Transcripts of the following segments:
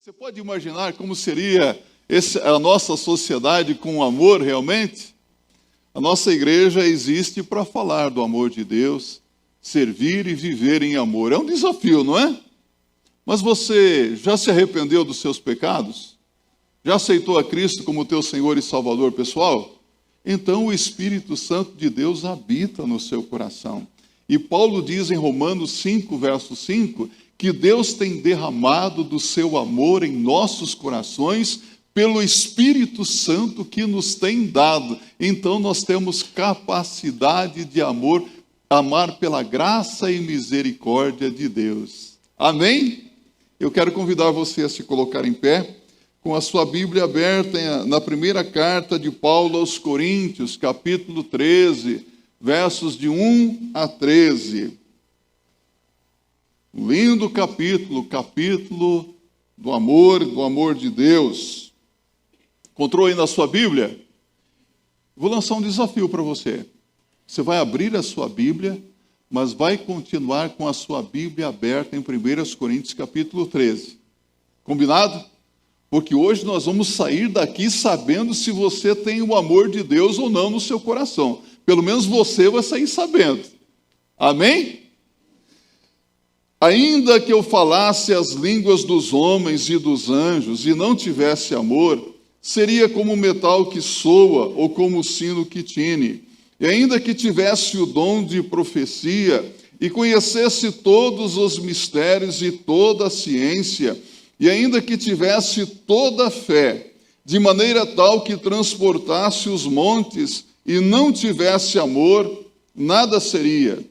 Você pode imaginar como seria a nossa sociedade com o amor realmente? A nossa igreja existe para falar do amor de Deus, servir e viver em amor. É um desafio, não é? Mas você já se arrependeu dos seus pecados? Já aceitou a Cristo como teu Senhor e Salvador pessoal? Então o Espírito Santo de Deus habita no seu coração. E Paulo diz em Romanos 5, verso 5, que Deus tem derramado do seu amor em nossos corações pelo Espírito Santo que nos tem dado. Então nós temos capacidade de amar pela graça e misericórdia de Deus. Amém? Eu quero convidar você a se colocar em pé, com a sua Bíblia aberta na primeira carta de Paulo aos Coríntios, capítulo 13, versos de 1 a 13. Um lindo capítulo do amor de Deus. Encontrou aí na sua Bíblia? Vou lançar um desafio para você. Você vai abrir a sua Bíblia, mas vai continuar com a sua Bíblia aberta em 1 Coríntios capítulo 13. Combinado? Porque hoje nós vamos sair daqui sabendo se você tem o amor de Deus ou não no seu coração. Pelo menos você vai sair sabendo. Amém? Ainda que eu falasse as línguas dos homens e dos anjos e não tivesse amor, seria como o metal que soa ou como o sino que tine. E ainda que tivesse o dom de profecia e conhecesse todos os mistérios e toda a ciência, e ainda que tivesse toda a fé, de maneira tal que transportasse os montes e não tivesse amor, nada seria.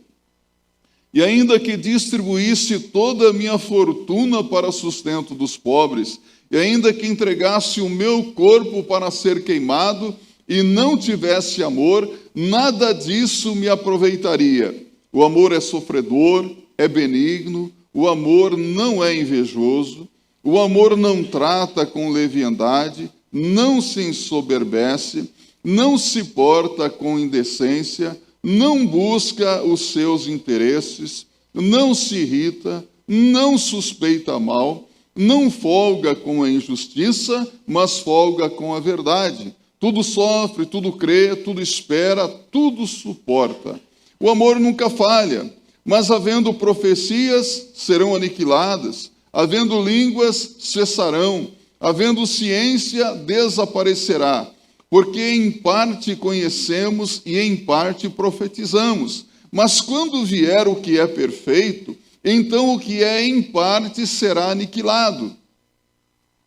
E ainda que distribuísse toda a minha fortuna para sustento dos pobres, e ainda que entregasse o meu corpo para ser queimado, e não tivesse amor, nada disso me aproveitaria. O amor é sofredor, é benigno, o amor não é invejoso, o amor não trata com leviandade, não se ensoberbece, não se porta com indecência, não busca os seus interesses, não se irrita, não suspeita mal, não folga com a injustiça, mas folga com a verdade. Tudo sofre, tudo crê, tudo espera, tudo suporta. O amor nunca falha, mas havendo profecias, serão aniquiladas, havendo línguas, cessarão, havendo ciência, desaparecerá. Porque em parte conhecemos e em parte profetizamos. Mas quando vier o que é perfeito, então o que é em parte será aniquilado.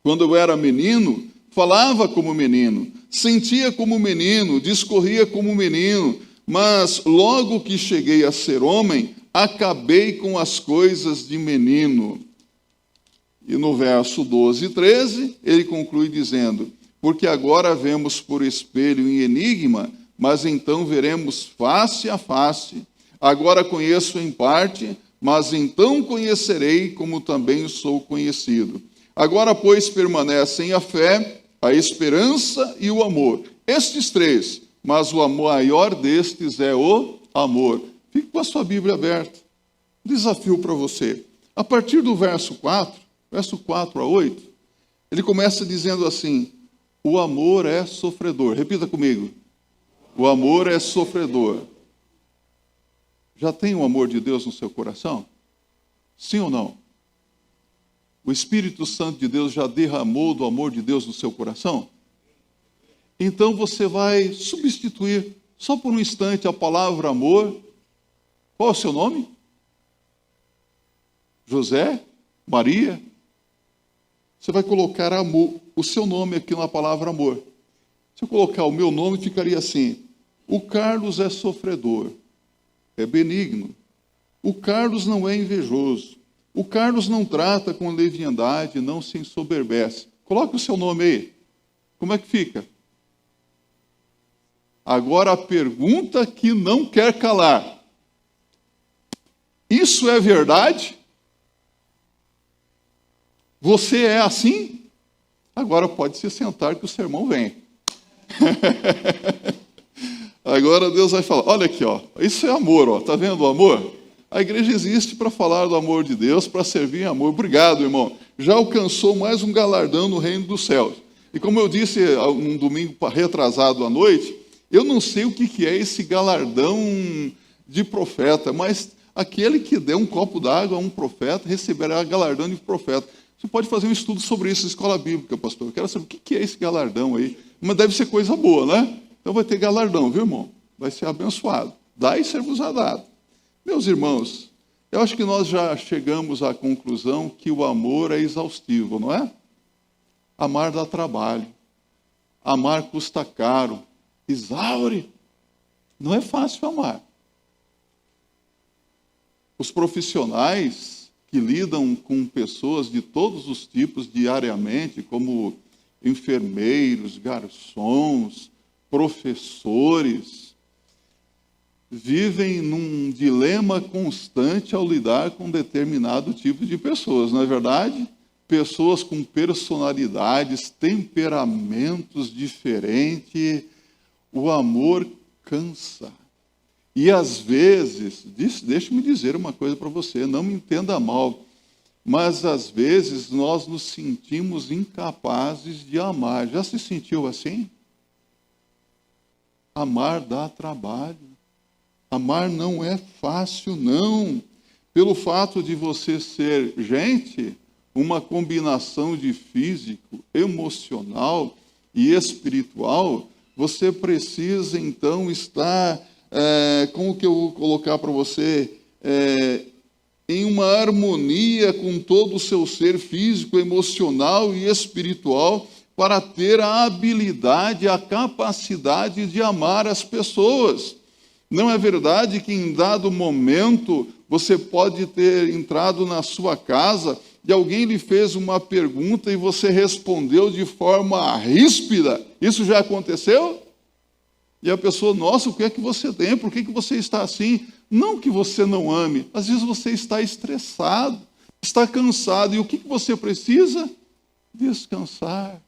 Quando eu era menino, falava como menino, sentia como menino, discorria como menino, mas logo que cheguei a ser homem, acabei com as coisas de menino. E no verso 12 e 13, ele conclui dizendo: porque agora vemos por espelho em enigma, mas então veremos face a face. Agora conheço em parte, mas então conhecerei como também sou conhecido. Agora, pois, permanecem a fé, a esperança e o amor. Estes três, mas o maior destes é o amor. Fique com a sua Bíblia aberta. Desafio para você. A partir do verso 4 a 8, ele começa dizendo assim: o amor é sofredor. Repita comigo. O amor é sofredor. Já tem o amor de Deus no seu coração? Sim ou não? O Espírito Santo de Deus já derramou do amor de Deus no seu coração? Então você vai substituir, só por um instante, a palavra amor. Qual é o seu nome? José? Maria? Você vai colocar amor, o seu nome aqui na palavra amor. Se eu colocar o meu nome, ficaria assim: o Carlos é sofredor, é benigno. O Carlos não é invejoso. O Carlos não trata com leviandade, não se ensoberbece. Coloque o seu nome aí. Como é que fica? Agora a pergunta que não quer calar: isso é verdade? Você é assim? Agora pode se sentar que o sermão vem. Agora Deus vai falar: olha aqui, ó, isso é amor, ó, tá vendo o amor? A igreja existe para falar do amor de Deus, para servir em amor. Obrigado, irmão. já alcançou mais um galardão no reino dos céus. E como eu disse um domingo retrasado à noite, eu não sei o que é esse galardão de profeta, mas aquele que der um copo d'água a um profeta receberá galardão de profeta. Você pode fazer um estudo sobre isso na escola bíblica, pastor. Eu quero saber o que é esse galardão aí. Mas deve ser coisa boa, né? Então vai ter galardão, viu, irmão? Vai ser abençoado. Dai e ser-vos-á dado. Meus irmãos, eu acho que nós já chegamos à conclusão que o amor é exaustivo, não é? Amar dá trabalho. Amar custa caro. Exaure. Não é fácil amar. Os profissionais que lidam com pessoas de todos os tipos diariamente, como enfermeiros, garçons, professores, vivem num dilema constante ao lidar com determinado tipo de pessoas, não é verdade? Pessoas com personalidades, temperamentos diferentes. O amor cansa. E às vezes, deixe-me dizer uma coisa para você, não me entenda mal, mas às vezes nós nos sentimos incapazes de amar. Já se sentiu assim? Amar dá trabalho. Amar não é fácil, não. Pelo fato de você ser gente, uma combinação de físico, emocional e espiritual, você precisa então estar, como que eu vou colocar para você, em uma harmonia com todo o seu ser físico, emocional e espiritual, para ter a habilidade, a capacidade de amar as pessoas. Não é verdade que em dado momento você pode ter entrado na sua casa e alguém lhe fez uma pergunta e você respondeu de forma ríspida? Isso já aconteceu? E a pessoa, nossa, o que é que você tem? Por que você está assim? Não que você não ame, às vezes você está estressado, está cansado. E o que você precisa? Descansar.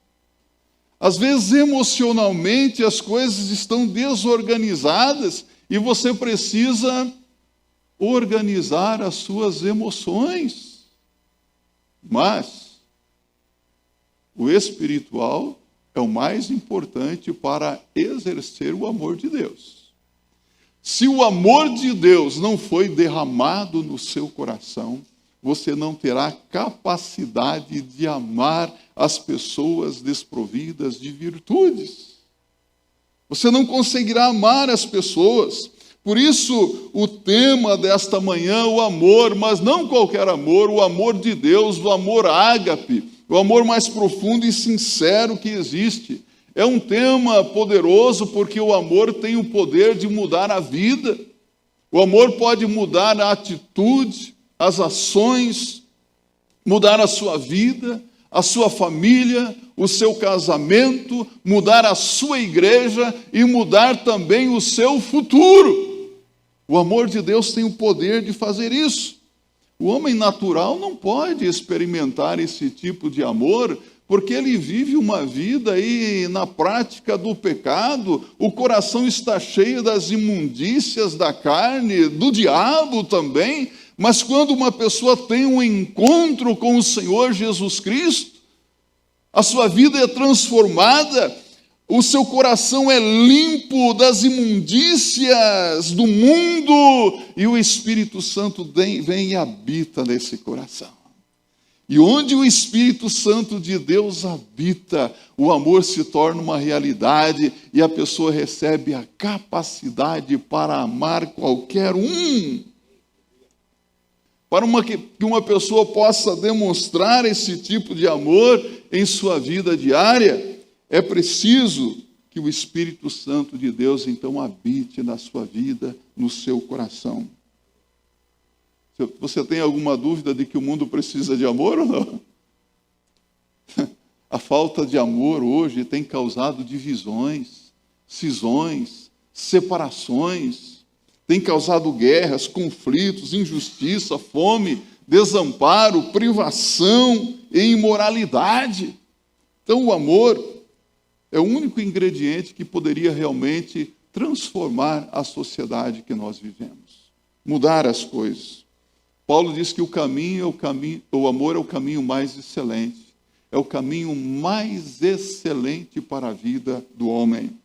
Às vezes, emocionalmente, as coisas estão desorganizadas e você precisa organizar as suas emoções. Mas o espiritual é o mais importante para exercer o amor de Deus. Se o amor de Deus não foi derramado no seu coração, você não terá capacidade de amar as pessoas desprovidas de virtudes. Você não conseguirá amar as pessoas. Por isso, o tema desta manhã, o amor, mas não qualquer amor, o amor de Deus, o amor ágape, o amor mais profundo e sincero que existe. É um tema poderoso porque o amor tem o poder de mudar a vida. O amor pode mudar a atitude, as ações, mudar a sua vida, a sua família, o seu casamento, mudar a sua igreja e mudar também o seu futuro. O amor de Deus tem o poder de fazer isso. O homem natural não pode experimentar esse tipo de amor, porque ele vive uma vida aí na prática do pecado, o coração está cheio das imundícias da carne, do diabo também. Mas quando uma pessoa tem um encontro com o Senhor Jesus Cristo, a sua vida é transformada, o seu coração é limpo das imundícias do mundo, e o Espírito Santo vem e habita nesse coração. E onde o Espírito Santo de Deus habita, o amor se torna uma realidade e a pessoa recebe a capacidade para amar qualquer um. Para que uma pessoa possa demonstrar esse tipo de amor em sua vida diária, é preciso que o Espírito Santo de Deus, então, habite na sua vida, no seu coração. Você tem alguma dúvida de que o mundo precisa de amor ou não? A falta de amor hoje tem causado divisões, cisões, separações, tem causado guerras, conflitos, injustiça, fome, desamparo, privação e imoralidade. Então o amor é o único ingrediente que poderia realmente transformar a sociedade que nós vivemos, mudar as coisas. Paulo diz que o amor é o caminho mais excelente. É o caminho mais excelente para a vida do homem.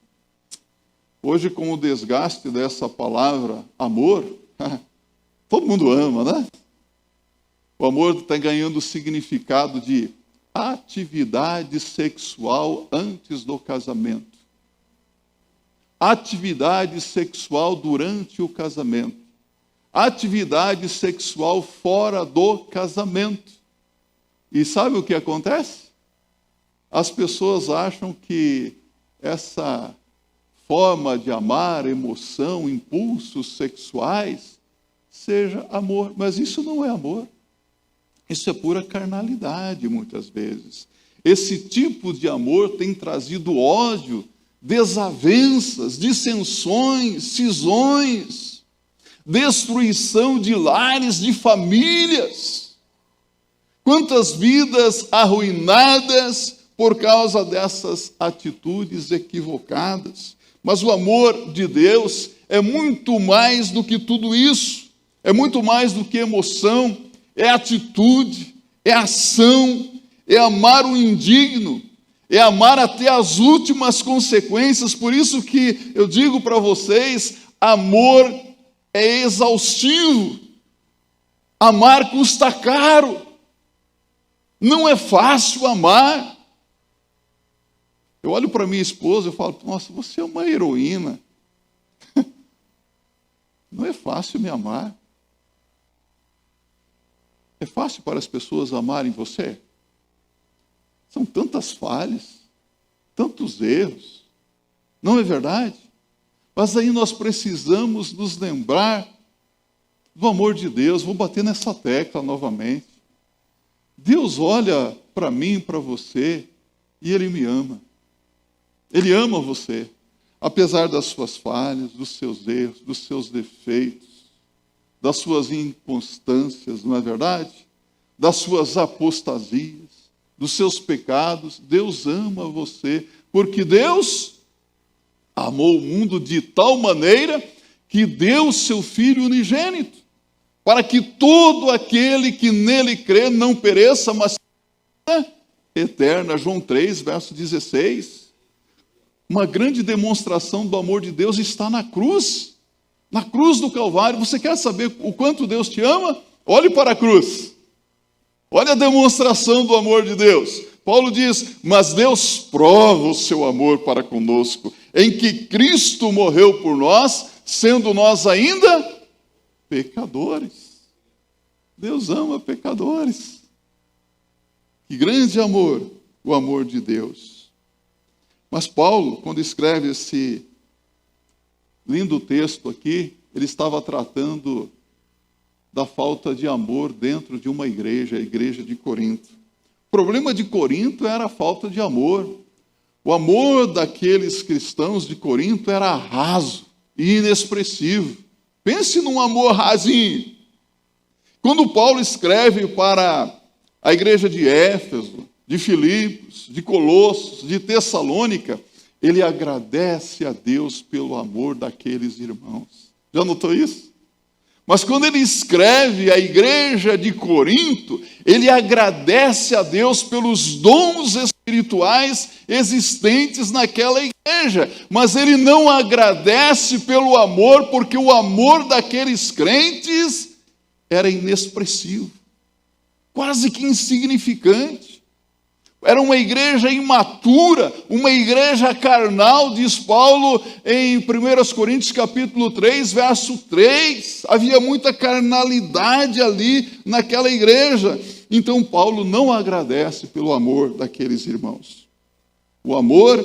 Hoje, com o desgaste dessa palavra, amor, todo mundo ama, né? O amor está ganhando o significado de atividade sexual antes do casamento. Atividade sexual durante o casamento. Atividade sexual fora do casamento. E sabe o que acontece? As pessoas acham que essa forma de amar, emoção, impulsos sexuais, seja amor. Mas isso não é amor. Isso é pura carnalidade, muitas vezes. Esse tipo de amor tem trazido ódio, desavenças, dissensões, cisões, destruição de lares, de famílias. Quantas vidas arruinadas por causa dessas atitudes equivocadas. Mas o amor de Deus é muito mais do que tudo isso. É muito mais do que emoção, é atitude, é ação, é amar o indigno, é amar até as últimas consequências. Por isso que eu digo para vocês, amor é exaustivo. Amar custa caro. Não é fácil amar. Eu olho para minha esposa e falo, nossa, você é uma heroína. Não é fácil me amar. É fácil para as pessoas amarem você? São tantas falhas, tantos erros. Não é verdade? Mas aí nós precisamos nos lembrar do amor de Deus. Vou bater nessa tecla novamente. Deus olha para mim, para você, e Ele me ama. Ele ama você, apesar das suas falhas, dos seus erros, dos seus defeitos, das suas inconstâncias, não é verdade? Das suas apostasias, dos seus pecados. Deus ama você, porque Deus amou o mundo de tal maneira que deu o seu Filho unigênito, para que todo aquele que nele crê não pereça, mas tenha eterna. João 3, verso 16. Uma grande demonstração do amor de Deus está na cruz do Calvário. Você quer saber o quanto Deus te ama? Olhe para a cruz. Olha a demonstração do amor de Deus. Paulo diz, mas Deus prova o seu amor para conosco, em que Cristo morreu por nós, sendo nós ainda pecadores. Deus ama pecadores. Que grande amor, o amor de Deus. Mas Paulo, quando escreve esse lindo texto aqui, ele estava tratando da falta de amor dentro de uma igreja, a igreja de Corinto. O problema de Corinto era a falta de amor. O amor daqueles cristãos de Corinto era raso e inexpressivo. Pense num amor rasinho. Quando Paulo escreve para a igreja de Éfeso, de Filipos, de Colossos, de Tessalônica, ele agradece a Deus pelo amor daqueles irmãos. Já notou isso? Mas quando ele escreve a igreja de Corinto, ele agradece a Deus pelos dons espirituais existentes naquela igreja. Mas ele não agradece pelo amor, porque o amor daqueles crentes era inexpressivo, quase que insignificante. Era uma igreja imatura, uma igreja carnal, diz Paulo em 1 Coríntios capítulo 3, verso 3. Havia muita carnalidade ali naquela igreja. Então Paulo não agradece pelo amor daqueles irmãos. O amor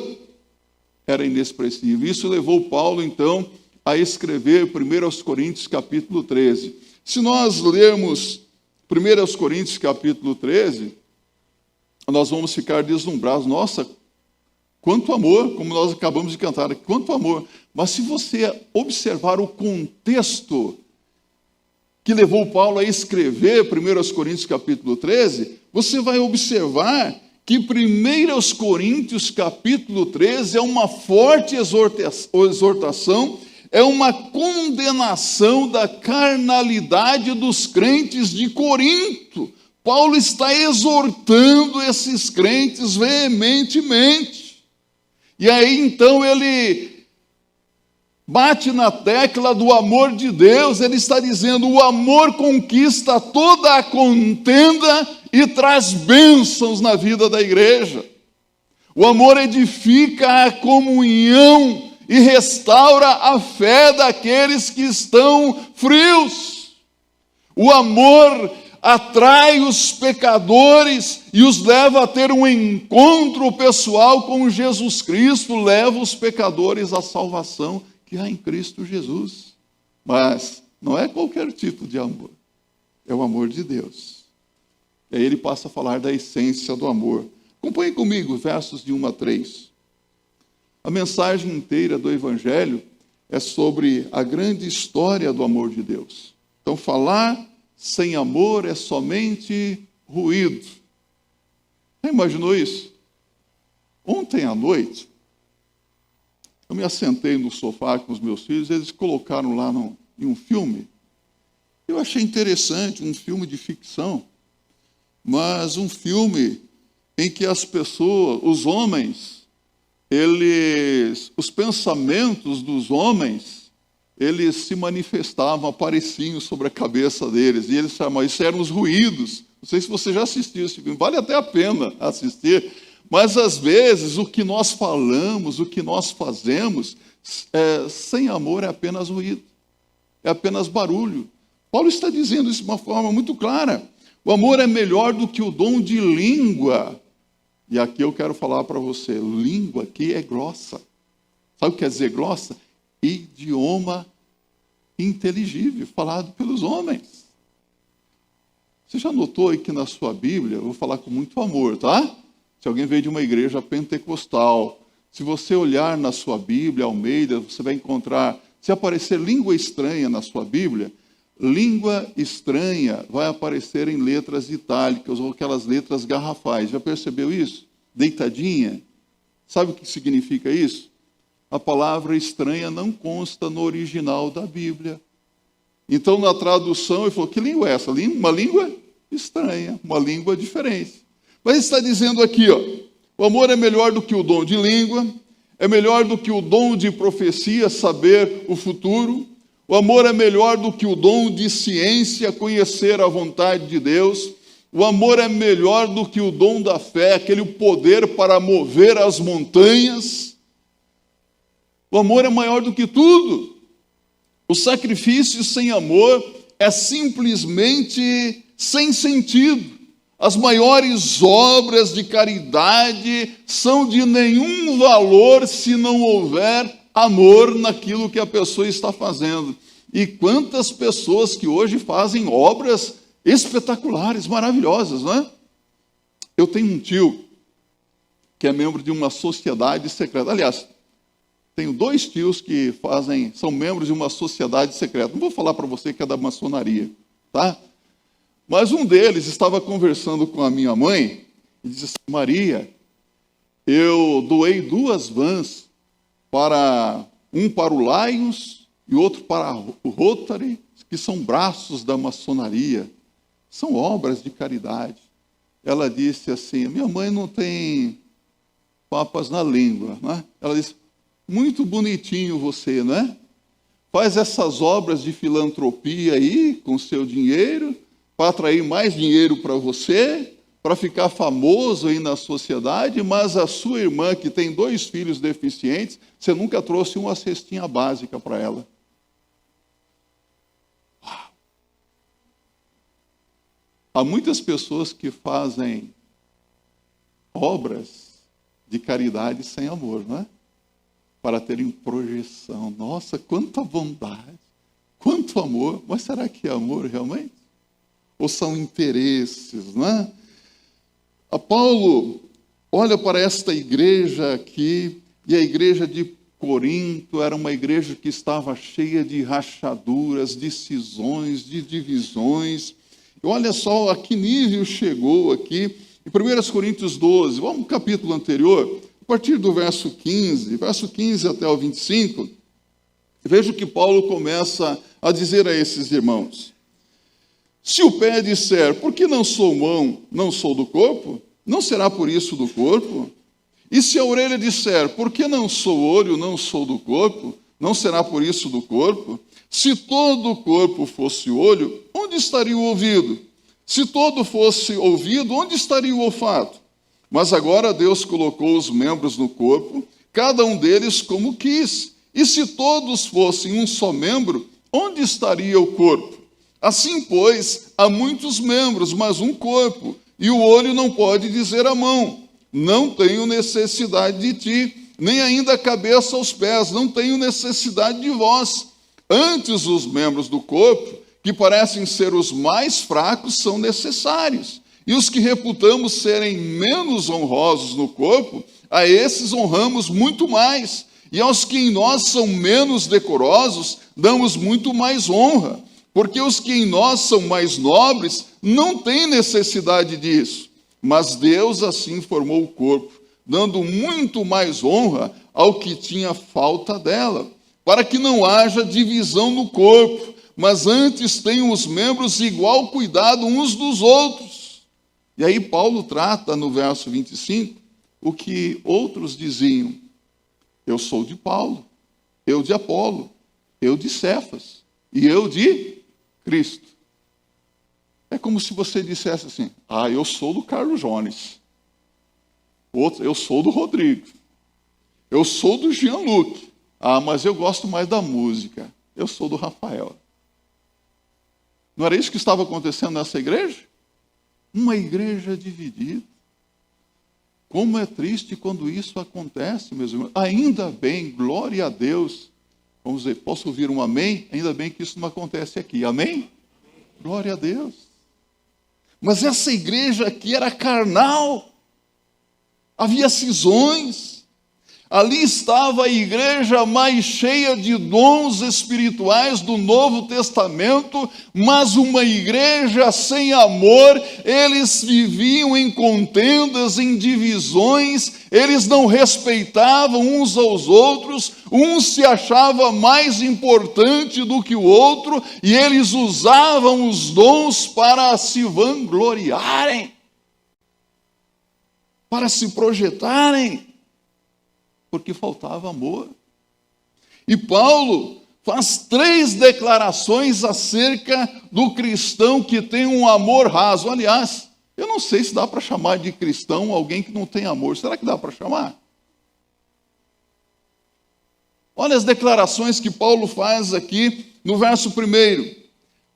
era inexpressivo. Isso levou Paulo, então, a escrever 1 Coríntios capítulo 13. Se nós lermos 1 Coríntios capítulo 13, nós vamos ficar deslumbrados. Nossa, quanto amor, como nós acabamos de cantar aqui, quanto amor. Mas se você observar o contexto que levou Paulo a escrever 1 Coríntios capítulo 13, você vai observar que 1 Coríntios capítulo 13 é uma forte exortação, é uma condenação da carnalidade dos crentes de Corinto. Paulo está exortando esses crentes veementemente. E aí então ele bate na tecla do amor de Deus. Ele está dizendo: o amor conquista toda a contenda e traz bênçãos na vida da igreja. O amor edifica a comunhão e restaura a fé daqueles que estão frios. O amor atrai os pecadores e os leva a ter um encontro pessoal com Jesus Cristo, leva os pecadores à salvação que há em Cristo Jesus. Mas não é qualquer tipo de amor, é o amor de Deus. E aí ele passa a falar da essência do amor. Acompanhe comigo versos de 1 a 3. A mensagem inteira do Evangelho é sobre a grande história do amor de Deus. Então, falar sem amor é somente ruído. Já imaginou isso? Ontem à noite, eu me assentei no sofá com os meus filhos, eles colocaram lá em um filme. Eu achei interessante, um filme de ficção, mas um filme em que as pessoas, os homens, os pensamentos dos homens, eles se manifestavam, apareciam sobre a cabeça deles, e eles chamavam, isso eram os ruídos. Não sei se você já assistiu esse filme, vale até a pena assistir, mas às vezes o que nós falamos, o que nós fazemos, sem amor é apenas ruído, é apenas barulho. Paulo está dizendo isso de uma forma muito clara. O amor é melhor do que o dom de língua. E aqui eu quero falar para você, língua aqui é grossa. Sabe o que quer dizer grossa? Idioma inteligível, falado pelos homens. Você já notou aí que na sua Bíblia, eu vou falar com muito amor, tá? Se alguém veio de uma igreja pentecostal, se você olhar na sua Bíblia, Almeida, você vai encontrar, se aparecer língua estranha na sua Bíblia, língua estranha vai aparecer em letras itálicas ou aquelas letras garrafais. Já percebeu isso? Deitadinha. Sabe o que significa isso? A palavra estranha não consta no original da Bíblia. Então, na tradução, ele falou, que língua é essa? Uma língua estranha, uma língua diferente. Mas ele está dizendo aqui, ó, o amor é melhor do que o dom de língua, é melhor do que o dom de profecia, saber o futuro. O amor é melhor do que o dom de ciência, conhecer a vontade de Deus. O amor é melhor do que o dom da fé, aquele poder para mover as montanhas. O amor é maior do que tudo. O sacrifício sem amor é simplesmente sem sentido. As maiores obras de caridade são de nenhum valor se não houver amor naquilo que a pessoa está fazendo. E quantas pessoas que hoje fazem obras espetaculares, maravilhosas, não é? Eu tenho um tio que é membro de uma sociedade secreta. Aliás, tenho 2 tios que são membros de uma sociedade secreta. Não vou falar para você que é da maçonaria, tá? Mas um deles estava conversando com a minha mãe e disse assim, Maria, eu doei 2 vans um para o Lions e outro para o Rotary, que são braços da maçonaria, são obras de caridade. Ela disse assim, minha mãe não tem papas na língua, né? Ela disse, muito bonitinho você, né? Faz essas obras de filantropia aí, com seu dinheiro, para atrair mais dinheiro para você, para ficar famoso aí na sociedade, mas a sua irmã, que tem 2 filhos deficientes, você nunca trouxe uma cestinha básica para ela. Uau. Há muitas pessoas que fazem obras de caridade sem amor, não é? Para terem projeção. Nossa, quanta bondade, quanto amor. Mas será que é amor realmente? Ou são interesses, não é? A Paulo olha para esta igreja aqui, e a igreja de Corinto era uma igreja que estava cheia de rachaduras, de cisões, de divisões. E olha só a que nível chegou aqui, em 1 Coríntios 12, vamos no capítulo anterior, a partir do verso 15 até o 25, Veja o que Paulo começa a dizer a esses irmãos. Se o pé disser, por que não sou mão, não sou do corpo? Não será por isso do corpo? E se a orelha disser, por que não sou olho, não sou do corpo? Não será por isso do corpo? Se todo o corpo fosse olho, onde estaria o ouvido? Se todo fosse ouvido, onde estaria o olfato? Mas agora Deus colocou os membros no corpo, cada um deles como quis. E se todos fossem um só membro, onde estaria o corpo? Assim, pois, há muitos membros, mas um corpo. E o olho não pode dizer à mão, não tenho necessidade de ti, nem ainda a cabeça aos pés, não tenho necessidade de vós. Antes, os membros do corpo, que parecem ser os mais fracos, são necessários. E os que reputamos serem menos honrosos no corpo, a esses honramos muito mais. E aos que em nós são menos decorosos, damos muito mais honra. Porque os que em nós são mais nobres não têm necessidade disso. Mas Deus assim formou o corpo, dando muito mais honra ao que tinha falta dela, para que não haja divisão no corpo, mas antes tenham os membros igual cuidado uns dos outros. E aí Paulo trata no verso 25 o que outros diziam. Eu sou de Paulo, eu de Apolo, eu de Cefas e eu de Cristo. É como se você dissesse assim, eu sou do Carlos Jones, outro, eu sou do Rodrigo, eu sou do Jean-Luc, mas eu gosto mais da música, eu sou do Rafael. Não era isso que estava acontecendo nessa igreja? Uma igreja dividida. Como é triste quando isso acontece, meus irmãos. Ainda bem, glória a Deus. Vamos dizer, posso ouvir um amém? Ainda bem que isso não acontece aqui. Amém? Glória a Deus. Mas essa igreja aqui era carnal. Havia cisões. Ali estava a igreja mais cheia de dons espirituais do Novo Testamento, mas uma igreja sem amor. Eles viviam em contendas, em divisões, eles não respeitavam uns aos outros, um se achava mais importante do que o outro, e eles usavam os dons para se vangloriarem, para se projetarem, porque faltava amor. E Paulo faz 3 declarações acerca do cristão que tem um amor raso. Aliás, eu não sei se dá para chamar de cristão alguém que não tem amor. Será que dá para chamar? Olha as declarações que Paulo faz aqui no verso 1.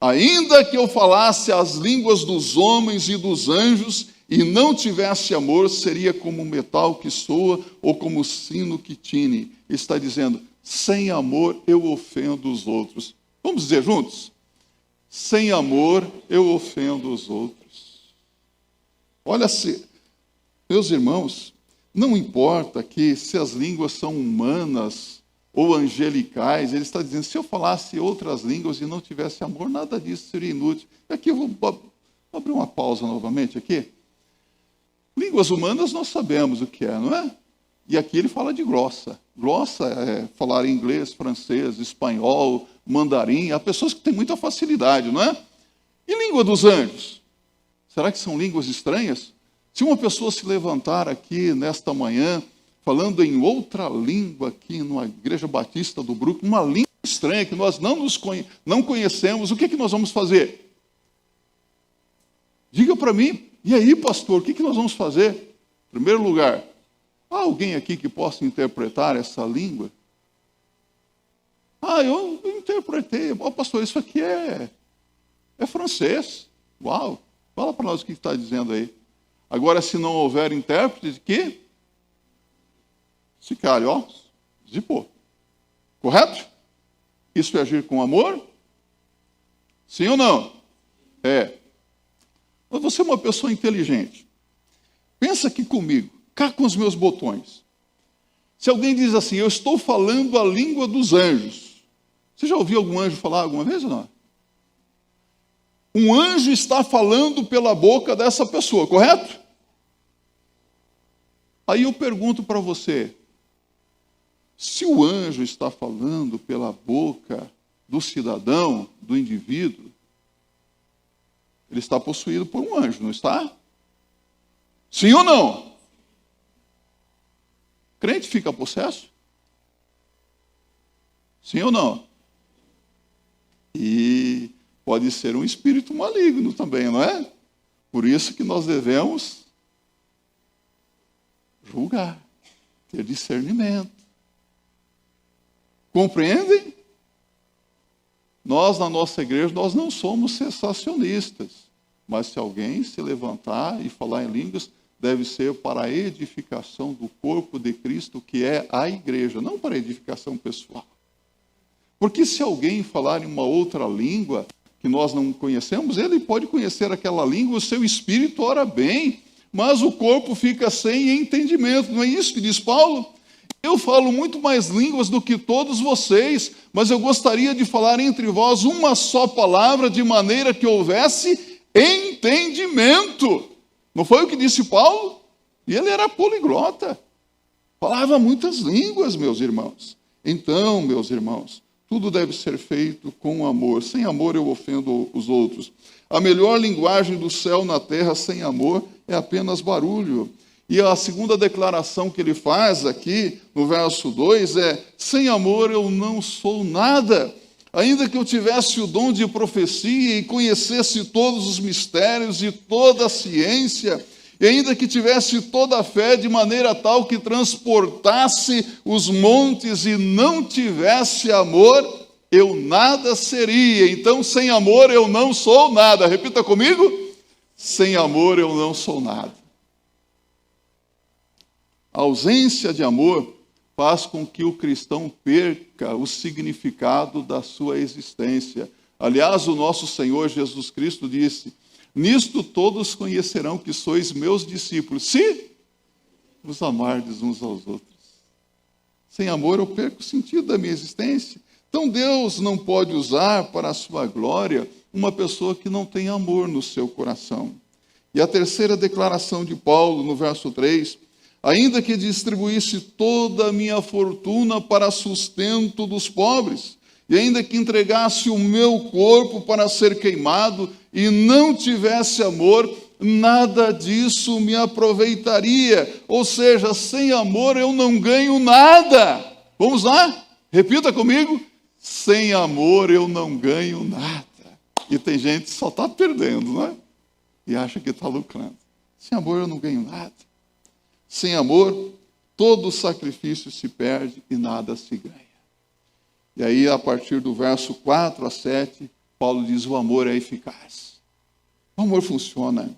Ainda que eu falasse as línguas dos homens e dos anjos, e não tivesse amor, seria como um metal que soa ou como o sino que tine. Está dizendo, sem amor eu ofendo os outros. Vamos dizer juntos? Sem amor eu ofendo os outros. Olha, meus irmãos, não importa que se as línguas são humanas ou angelicais, ele está dizendo, se eu falasse outras línguas e não tivesse amor, nada disso seria inútil. Aqui eu vou abrir uma pausa novamente aqui. Línguas humanas nós sabemos o que é, não é? E aqui ele fala de glossa. Glossa é falar inglês, francês, espanhol, mandarim. Há pessoas que têm muita facilidade, não é? E língua dos anjos? Será que são línguas estranhas? Se uma pessoa se levantar aqui nesta manhã, falando em outra língua aqui numa igreja batista do Brooklyn, uma língua estranha que nós não conhecemos, o que nós vamos fazer? Diga para mim. E aí, pastor, o que nós vamos fazer? Em primeiro lugar, há alguém aqui que possa interpretar essa língua? Eu interpretei. Pastor, isso aqui é francês. Uau! Fala para nós o que está dizendo aí. Agora, se não houver intérprete, que? Se calhe, zipou. Correto? Isso é agir com amor? Sim ou não? É. Mas você é uma pessoa inteligente. Pensa aqui comigo, cá com os meus botões. Se alguém diz assim, eu estou falando a língua dos anjos. Você já ouviu algum anjo falar alguma vez ou não? Um anjo está falando pela boca dessa pessoa, correto? Aí eu pergunto para você, Se o anjo está falando pela boca do cidadão, do indivíduo, ele está possuído por um anjo, não está? Sim ou não? Crente fica possesso? Sim ou não? E pode ser um espírito maligno também, não é? Por isso que nós devemos julgar, ter discernimento. Compreendem? Nós, na nossa igreja, nós não somos sensacionistas. Mas se alguém se levantar e falar em línguas, deve ser para a edificação do corpo de Cristo, que é a igreja, não para a edificação pessoal. Porque se alguém falar em uma outra língua que nós não conhecemos, ele pode conhecer aquela língua, o seu espírito ora bem, mas o corpo fica sem entendimento. Não é isso que diz Paulo? Eu falo muito mais línguas do que todos vocês, mas eu gostaria de falar entre vós uma só palavra, de maneira que houvesse entendimento. Não foi o que disse Paulo? E ele era poliglota. Falava muitas línguas, meus irmãos. Então, meus irmãos, tudo deve ser feito com amor. Sem amor eu ofendo os outros. A melhor linguagem do céu na terra sem amor é apenas barulho. E a segunda declaração que ele faz aqui, no verso 2, é: sem amor eu não sou nada. Ainda que eu tivesse o dom de profecia e conhecesse todos os mistérios e toda a ciência, e ainda que tivesse toda a fé de maneira tal que transportasse os montes e não tivesse amor, eu nada seria. Então, sem amor eu não sou nada. Repita comigo: sem amor eu não sou nada. A ausência de amor faz com que o cristão perca o significado da sua existência. Aliás, o nosso Senhor Jesus Cristo disse: nisto todos conhecerão que sois meus discípulos, se vos amardes uns aos outros. Sem amor eu perco o sentido da minha existência. Então Deus não pode usar para a sua glória uma pessoa que não tem amor no seu coração. E a terceira declaração de Paulo, no verso 3, ainda que distribuísse toda a minha fortuna para sustento dos pobres, e ainda que entregasse o meu corpo para ser queimado, e não tivesse amor, nada disso me aproveitaria. Ou seja, sem amor eu não ganho nada. Vamos lá? Repita comigo: sem amor eu não ganho nada. E tem gente que só está perdendo, não é? E acha que está lucrando. Sem amor eu não ganho nada. Sem amor, todo sacrifício se perde e nada se ganha. E aí, a partir do verso 4 a 7, Paulo diz: o amor é eficaz. O amor funciona.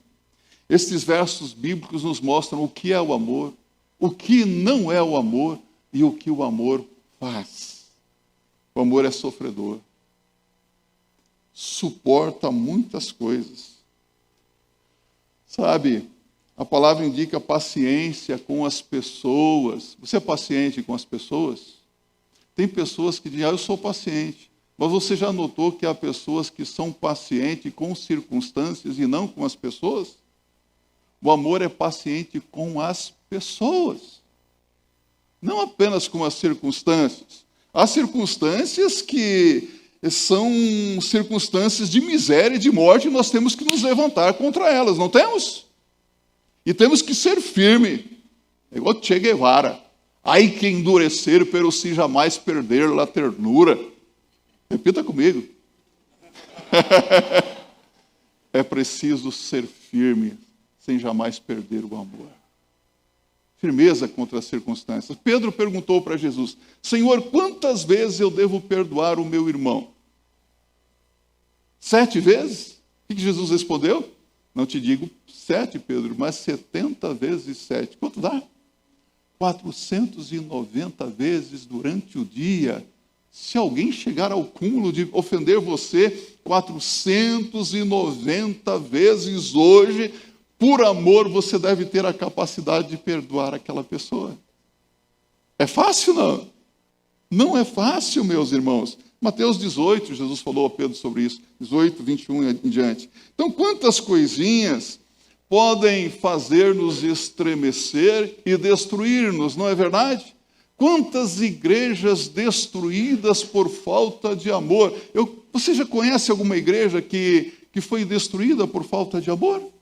Estes versos bíblicos nos mostram o que é o amor, o que não é o amor e o que o amor faz. O amor é sofredor. Suporta muitas coisas. Sabe, a palavra indica paciência com as pessoas. Você é paciente com as pessoas? Tem pessoas que dizem: eu sou paciente. Mas você já notou que há pessoas que são pacientes com circunstâncias e não com as pessoas? O amor é paciente com as pessoas, não apenas com as circunstâncias. Há circunstâncias que são circunstâncias de miséria e de morte, e nós temos que nos levantar contra elas, não temos? E temos que ser firme, igual Che Guevara. Ai que endurecer, pero si jamais perder la ternura. Repita comigo. É preciso ser firme, sem jamais perder o amor. Firmeza contra as circunstâncias. Pedro perguntou para Jesus: Senhor, quantas vezes eu devo perdoar o meu irmão? 7 vezes? O que Jesus respondeu? Não te digo 7, Pedro, mas 70 vezes 7. Quanto dá? 490 vezes durante o dia. Se alguém chegar ao cúmulo de ofender você 490 vezes hoje, por amor, você deve ter a capacidade de perdoar aquela pessoa. É fácil, não? Não é fácil, meus irmãos. Mateus 18, Jesus falou a Pedro sobre isso. 18, 21 em diante. Então, quantas coisinhas podem fazer-nos estremecer e destruir-nos, não é verdade? Quantas igrejas destruídas por falta de amor. Você já conhece alguma igreja que foi destruída por falta de amor?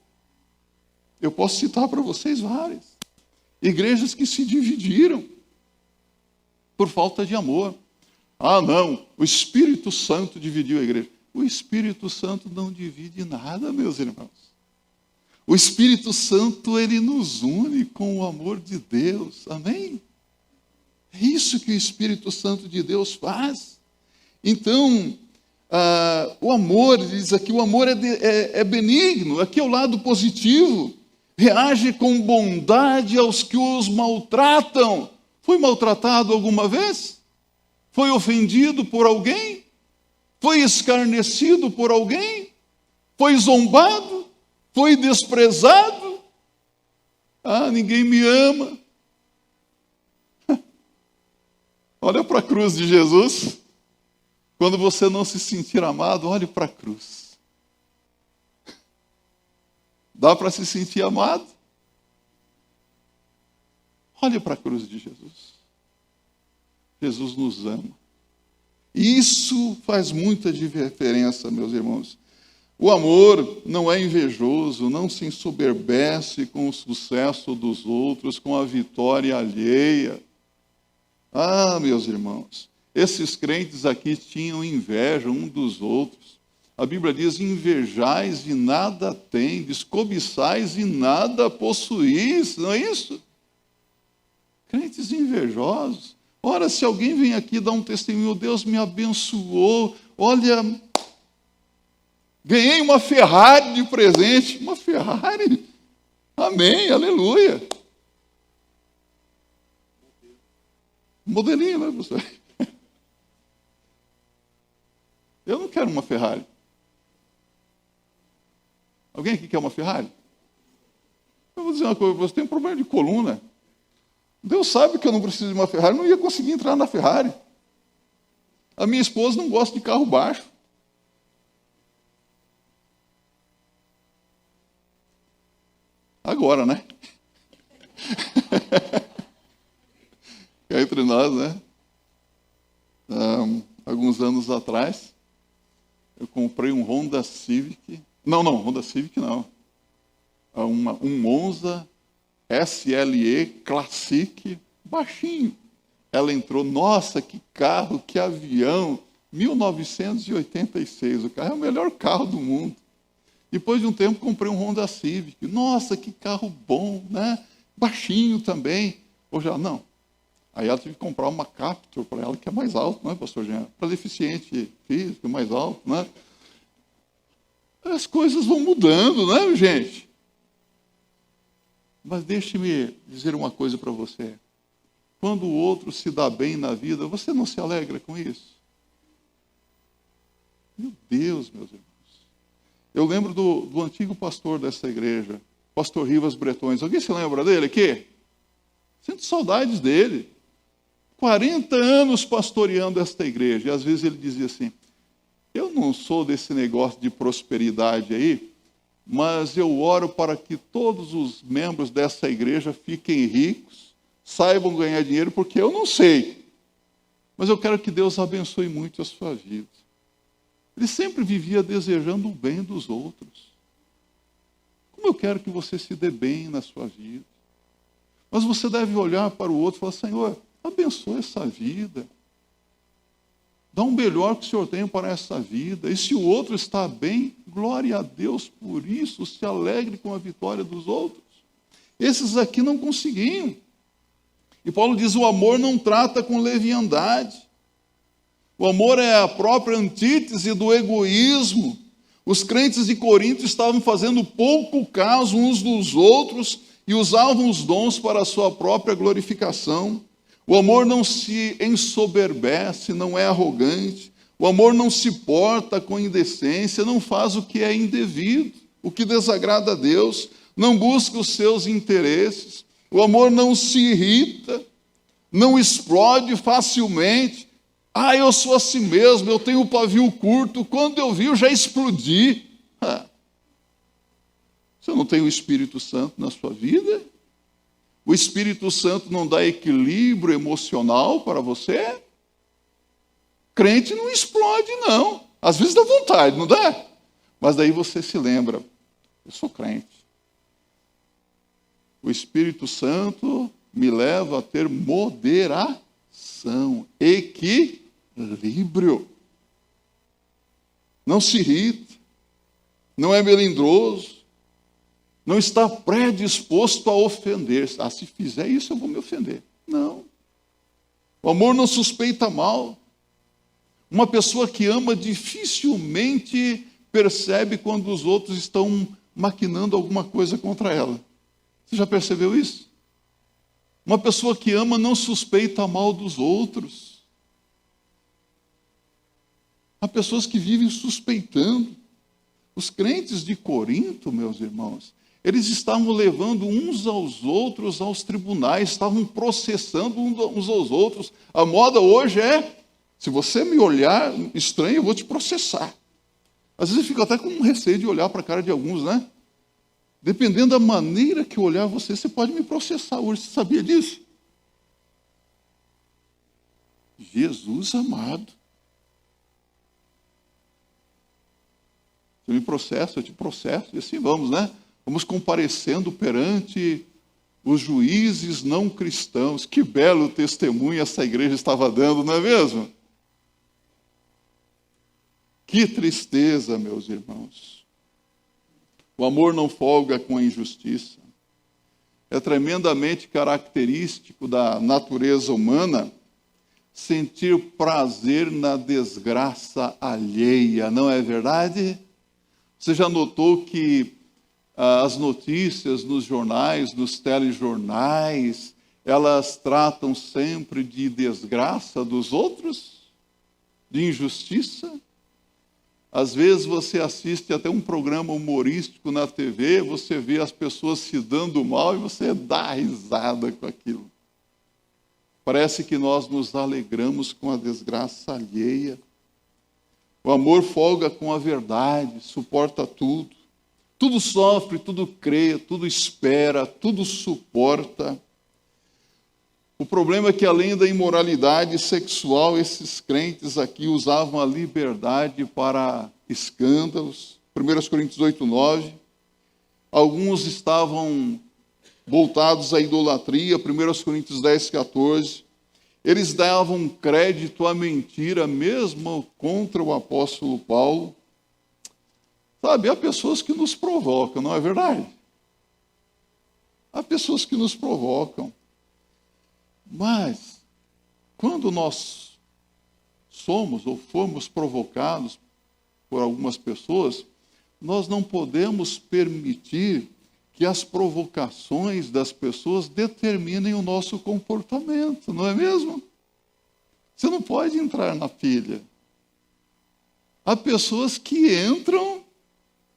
Eu posso citar para vocês várias. Igrejas que se dividiram por falta de amor. Ah, não, o Espírito Santo dividiu a igreja. O Espírito Santo não divide nada, meus irmãos. O Espírito Santo, ele nos une com o amor de Deus. Amém? É isso que o Espírito Santo de Deus faz. Então, o amor, diz aqui, o amor é benigno. Aqui é o lado positivo. Reage com bondade aos que os maltratam. Foi maltratado alguma vez? Foi ofendido por alguém? Foi escarnecido por alguém? Foi zombado? Foi desprezado? Ah, ninguém me ama. Olha para a cruz de Jesus. Quando você não se sentir amado, olhe para a cruz. Dá para se sentir amado? Olhe para a cruz de Jesus. Jesus nos ama. Isso faz muita diferença, meus irmãos. O amor não é invejoso, não se ensoberbece com o sucesso dos outros, com a vitória alheia. Ah, meus irmãos, esses crentes aqui tinham inveja um dos outros. A Bíblia diz: invejais e nada tendes, cobiçais e nada possuís, não é isso? Crentes invejosos. Ora, se alguém vem aqui dar um testemunho, Deus me abençoou, olha, ganhei uma Ferrari de presente. Uma Ferrari? Amém, aleluia. Modelinho, né, pastor? Eu não quero uma Ferrari. Alguém aqui quer uma Ferrari? Eu vou dizer uma coisa, você tem um problema de coluna. Deus sabe que eu não preciso de uma Ferrari, não ia conseguir entrar na Ferrari. A minha esposa não gosta de carro baixo. Agora, né? Cá entre nós, né? Alguns anos atrás, eu comprei um Honda Civic. Não, Honda Civic não. Um Monza SLE Classic, baixinho. Ela entrou, nossa, que carro, que avião, 1986. O carro é o melhor carro do mundo. Depois de um tempo, comprei um Honda Civic. Nossa, que carro bom, né? Baixinho também. Hoje ela, não. Aí ela teve que comprar uma Captur para ela, que é mais alto, não é, pastor Jean? Para deficiente físico, mais alto, né? As coisas vão mudando, né, gente? Mas deixe-me dizer uma coisa para você. Quando o outro se dá bem na vida, você não se alegra com isso? Meu Deus, meus irmãos. Eu lembro do antigo pastor dessa igreja, pastor Rivas Bretões. Alguém se lembra dele aqui? Sinto saudades dele. 40 anos pastoreando esta igreja. E às vezes ele dizia assim: eu não sou desse negócio de prosperidade aí, mas eu oro para que todos os membros dessa igreja fiquem ricos, saibam ganhar dinheiro, porque eu não sei. Mas eu quero que Deus abençoe muito a sua vida. Ele sempre vivia desejando o bem dos outros. Como eu quero que você se dê bem na sua vida. Mas você deve olhar para o outro e falar: Senhor, abençoe essa vida. Dá um melhor que o Senhor tem para essa vida. E se o outro está bem, glória a Deus por isso. Se alegre com a vitória dos outros. Esses aqui não conseguiam. E Paulo diz: o amor não trata com leviandade. O amor é a própria antítese do egoísmo. Os crentes de Corinto estavam fazendo pouco caso uns dos outros e usavam os dons para a sua própria glorificação. O amor não se ensoberbece, não é arrogante. O amor não se porta com indecência, não faz o que é indevido, o que desagrada a Deus, não busca os seus interesses. O amor não se irrita, não explode facilmente. Ah, eu sou assim mesmo, eu tenho o pavio curto, quando eu vi eu já explodi. Você não tem o Espírito Santo na sua vida? O Espírito Santo não dá equilíbrio emocional para você? Crente não explode, não. Às vezes dá vontade, não dá? Mas daí você se lembra, eu sou crente. O Espírito Santo me leva a ter moderação, equilíbrio. Não se irrita, não é melindroso, não está predisposto a ofender. Ah, se fizer isso eu vou me ofender. Não. O amor não suspeita mal. Uma pessoa que ama dificilmente percebe quando os outros estão maquinando alguma coisa contra ela. Você já percebeu isso? Uma pessoa que ama não suspeita mal dos outros. Há pessoas que vivem suspeitando. Os crentes de Corinto, meus irmãos, eles estavam levando uns aos outros aos tribunais, estavam processando uns aos outros. A moda hoje é, se você me olhar estranho, eu vou te processar. Às vezes eu fico até com um receio de olhar para a cara de alguns, né? Dependendo da maneira que eu olhar você pode me processar hoje. Você sabia disso? Jesus amado. Você me processa, eu te processo, e assim vamos, né? Vamos comparecendo perante os juízes não cristãos. Que belo testemunho essa igreja estava dando, não é mesmo? Que tristeza, meus irmãos. O amor não folga com a injustiça. É tremendamente característico da natureza humana sentir prazer na desgraça alheia, não é verdade? Você já notou que as notícias nos jornais, nos telejornais, elas tratam sempre de desgraça dos outros? De injustiça? Às vezes você assiste até um programa humorístico na TV, você vê as pessoas se dando mal e você dá risada com aquilo. Parece que nós nos alegramos com a desgraça alheia. O amor folga com a verdade, suporta tudo. Tudo sofre, tudo crê, tudo espera, tudo suporta. O problema é que, além da imoralidade sexual, esses crentes aqui usavam a liberdade para escândalos. 1 Coríntios 8:9. Alguns estavam voltados à idolatria. 1 Coríntios 10:14. Eles davam crédito à mentira, mesmo contra o apóstolo Paulo. Sabe, há pessoas que nos provocam, não é verdade? Há pessoas que nos provocam. Mas, quando nós somos ou fomos provocados por algumas pessoas, nós não podemos permitir que as provocações das pessoas determinem o nosso comportamento, não é mesmo? Você não pode entrar na pilha. Há pessoas que entram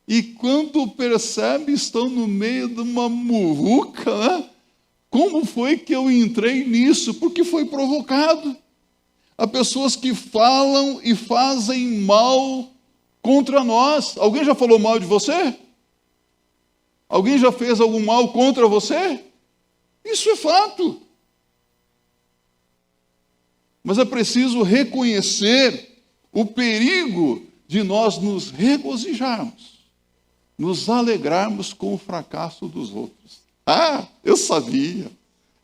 e quando percebem estão no meio de uma muvuca, né? Como foi que eu entrei nisso? Porque foi provocado. Há pessoas que falam e fazem mal contra nós. Alguém já falou mal de você? Alguém já fez algum mal contra você? Isso é fato. Mas é preciso reconhecer o perigo de nós nos regozijarmos, nos alegrarmos com o fracasso dos outros. Ah, eu sabia.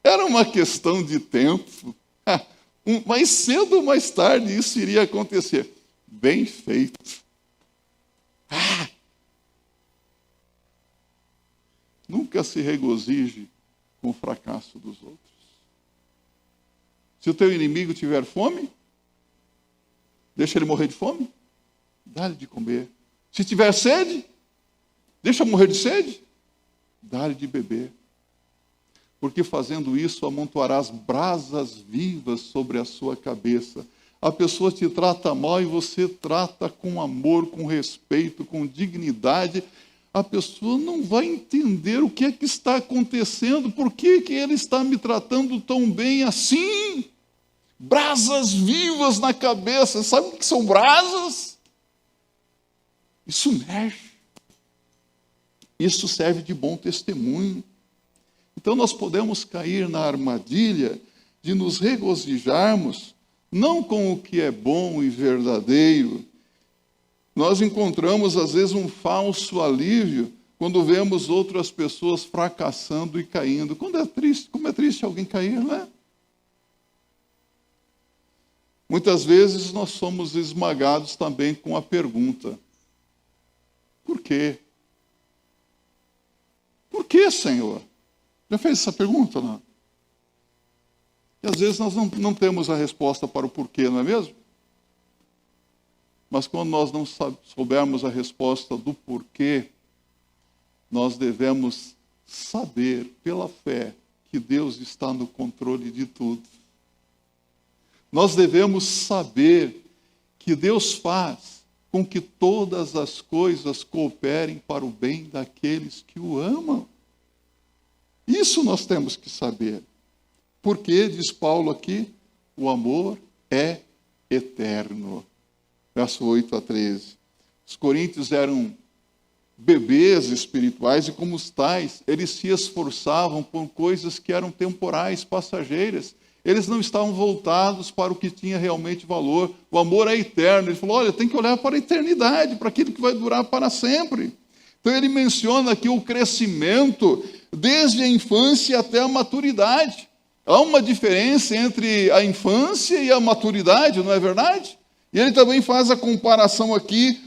Era uma questão de tempo. Mais cedo ou mais tarde isso iria acontecer. Bem feito. Nunca se regozije com o fracasso dos outros. Se o teu inimigo tiver fome, deixa ele morrer de fome. Dá-lhe de comer. Se tiver sede, deixa morrer de sede. Dá-lhe de beber. Porque fazendo isso, amontoarás brasas vivas sobre a sua cabeça. A pessoa te trata mal e você trata com amor, com respeito, com dignidade. A pessoa não vai entender o que é que está acontecendo, por que que ele está me tratando tão bem assim? Brasas vivas na cabeça. Sabe o que são brasas? Isso mexe. Isso serve de bom testemunho. Então nós podemos cair na armadilha de nos regozijarmos, não com o que é bom e verdadeiro. Nós encontramos, às vezes, um falso alívio quando vemos outras pessoas fracassando e caindo. Como é triste alguém cair, não é? Muitas vezes nós somos esmagados também com a pergunta: por quê? Por que, Senhor? Já fez essa pergunta, não? E às vezes nós não temos a resposta para o porquê, não é mesmo? Mas quando nós não soubermos a resposta do porquê, nós devemos saber, pela fé, que Deus está no controle de tudo. Nós devemos saber que Deus faz com que todas as coisas cooperem para o bem daqueles que o amam. Isso nós temos que saber. Porque, diz Paulo aqui, o amor é eterno. Verso 8 a 13. Os coríntios eram bebês espirituais e, como os tais, eles se esforçavam por coisas que eram temporais, passageiras. Eles não estavam voltados para o que tinha realmente valor. O amor é eterno. Ele falou, olha, tem que olhar para a eternidade, para aquilo que vai durar para sempre. Então ele menciona aqui o crescimento desde a infância até a maturidade. Há uma diferença entre a infância e a maturidade, não é verdade? E ele também faz a comparação aqui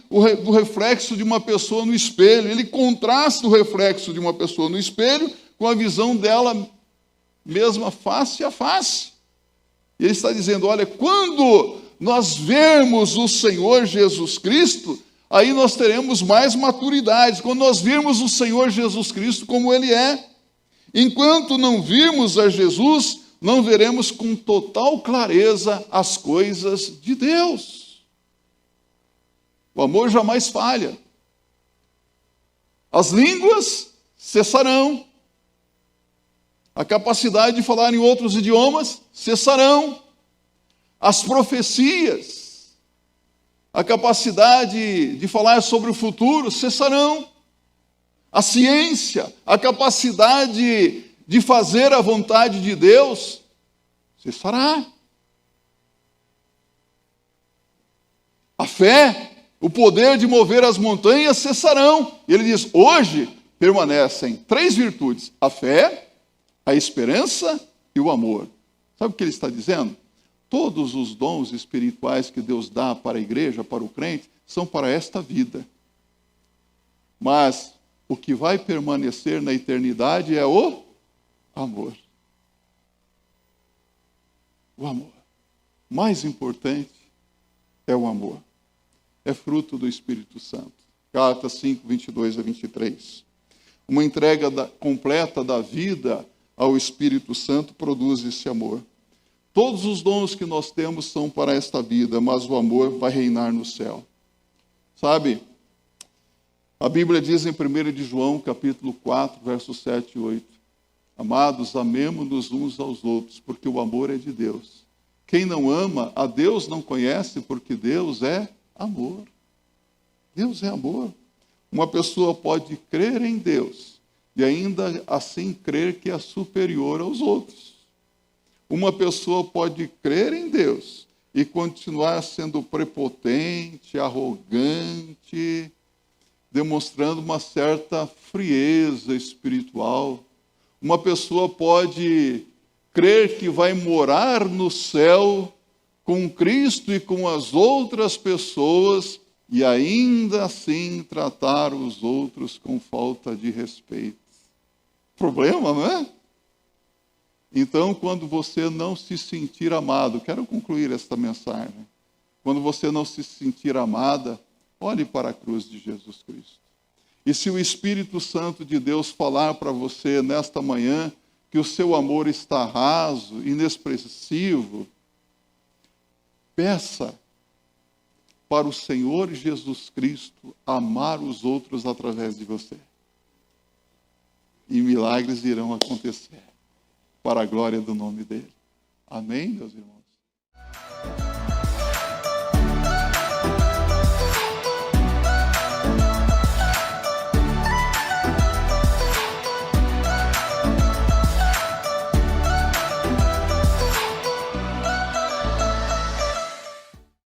do reflexo de uma pessoa no espelho. Ele contrasta o reflexo de uma pessoa no espelho com a visão dela mesma face a face. E ele está dizendo, olha, quando nós vermos o Senhor Jesus Cristo, aí nós teremos mais maturidade. Quando nós virmos o Senhor Jesus Cristo como Ele é. Enquanto não virmos a Jesus, não veremos com total clareza as coisas de Deus. O amor jamais falha. As línguas cessarão. A capacidade de falar em outros idiomas cessarão. As profecias, a capacidade de falar sobre o futuro cessarão. A ciência, a capacidade de fazer a vontade de Deus cessará. A fé, o poder de mover as montanhas cessarão. E ele diz, hoje permanecem 3 virtudes: a fé, a esperança e o amor. Sabe o que ele está dizendo? Todos os dons espirituais que Deus dá para a igreja, para o crente, são para esta vida. Mas o que vai permanecer na eternidade é o amor. O amor. Mais importante é o amor. É fruto do Espírito Santo. Gálatas 5, 22 a 23. Uma entrega completa da vida ao Espírito Santo produz esse amor. Todos os dons que nós temos são para esta vida, mas o amor vai reinar no céu. Sabe, a Bíblia diz em 1 de João, capítulo 4, versos 7 e 8. Amados, amemo-nos uns aos outros, porque o amor é de Deus. Quem não ama, a Deus não conhece, porque Deus é amor. Deus é amor. Uma pessoa pode crer em Deus e ainda assim crer que é superior aos outros. Uma pessoa pode crer em Deus e continuar sendo prepotente, arrogante, demonstrando uma certa frieza espiritual. Uma pessoa pode crer que vai morar no céu com Cristo e com as outras pessoas e ainda assim tratar os outros com falta de respeito. Problema, não é? Então, quando você não se sentir amado, quero concluir esta mensagem. Quando você não se sentir amada, olhe para a cruz de Jesus Cristo. E se o Espírito Santo de Deus falar para você nesta manhã que o seu amor está raso, inexpressivo, peça para o Senhor Jesus Cristo amar os outros através de você. E milagres irão acontecer para a glória do nome dele. Amém, meus irmãos?